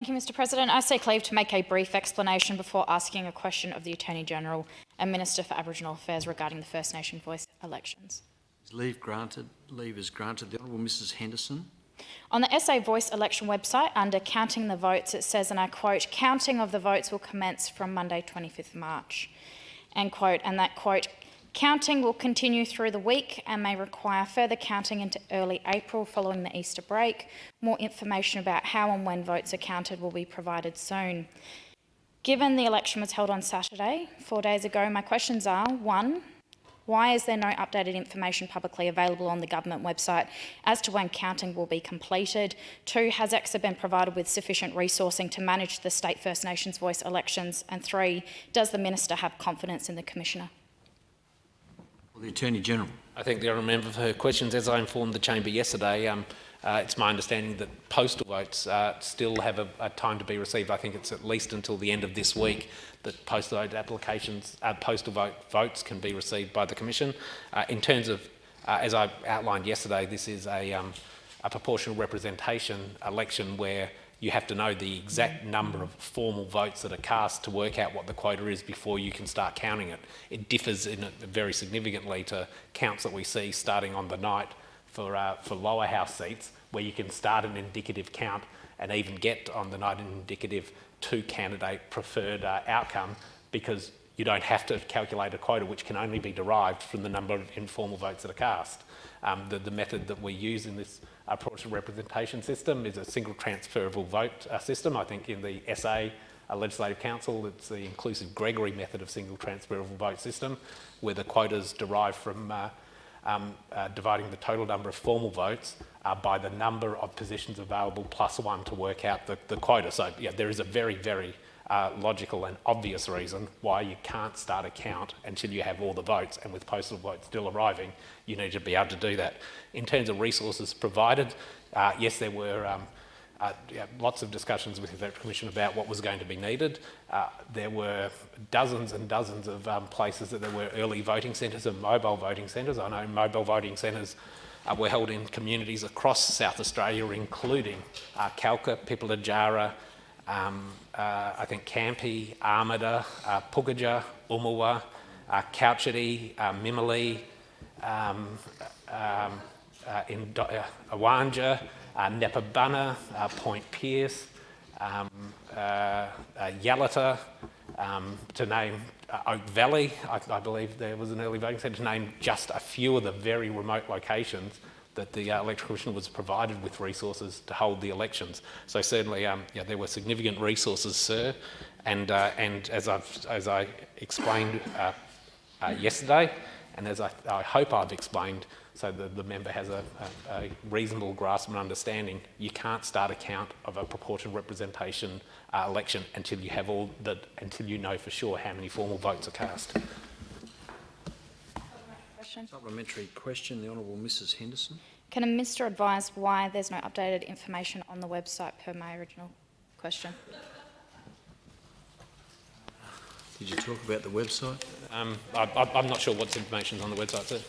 Thank you, Mr President. I seek leave to make a brief explanation before asking a question of the Attorney-General and Minister for Aboriginal Affairs regarding the First Nation voice elections. Is leave granted? Leave is granted. The Honourable Mrs Henderson. On the SA Voice election website, under counting the votes, it says, and I quote, "Counting of the votes will commence from Monday 25th March." End quote. And that quote, "Counting will continue through the week and may require further counting into early April following the Easter break. More information about how and when votes are counted will be provided soon." Given the election was held on Saturday, 4 days ago, my questions are, 1, why is there no updated information publicly available on the government website as to when counting will be completed? 2, has EXA been provided with sufficient resourcing to manage the state First Nations voice elections? And 3, does the Minister have confidence in the Commissioner? The Attorney-General. I thank the honourable member for her questions. As I informed the chamber yesterday, it's my understanding that postal votes still have a time to be received. I think it's at least until the end of this week that postal vote applications, postal votes can be received by the Commission. In terms of, as I outlined yesterday, this is a proportional representation election where you have to know the exact number of formal votes that are cast to work out what the quota is before you can start counting it. It differs very significantly to counts that we see starting on the night for lower house seats, where you can start an indicative count and even get on the night an indicative two-candidate preferred outcome, because you don't have to calculate a quota which can only be derived from the number of informal votes that are cast. The method that we use in this proportional representation system is a single transferable vote system. I think in the SA Legislative Council, it's the inclusive Gregory method of single transferable vote system, where the quotas derive from dividing the total number of formal votes by the number of positions available plus 1 to work out the quota. So yeah, there is a very, very logical and obvious reason why you can't start a count until you have all the votes, and with postal votes still arriving, you need to be able to do that. In terms of resources provided, yes, there were lots of discussions with the Electoral Commission about what was going to be needed. There were dozens and dozens of places that there were early voting centres and mobile voting centres. I know mobile voting centres were held in communities across South Australia, including Kalka, Pipilajara, I think Campi, Armada, Pugaja, Umuwa, Couchity, Mimili, Awanja, Nepabunna, Point Pearce, Yalata, to name Oak Valley. I believe there was an early voting centre, to name just a few of the very remote locations that the Electoral Commission was provided with resources to hold the elections. So certainly, there were significant resources, sir, and as I explained yesterday, and as I hope I've explained, so the member has a reasonable grasp and understanding, you can't start a count of a proportional representation election until you have until you know for sure how many formal votes are cast. Supplementary question, the Honourable Mrs Henderson. Can a Minister advise why there's no updated information on the website per my original question? Did you talk about the website? I'm not sure what's information on the website, sir.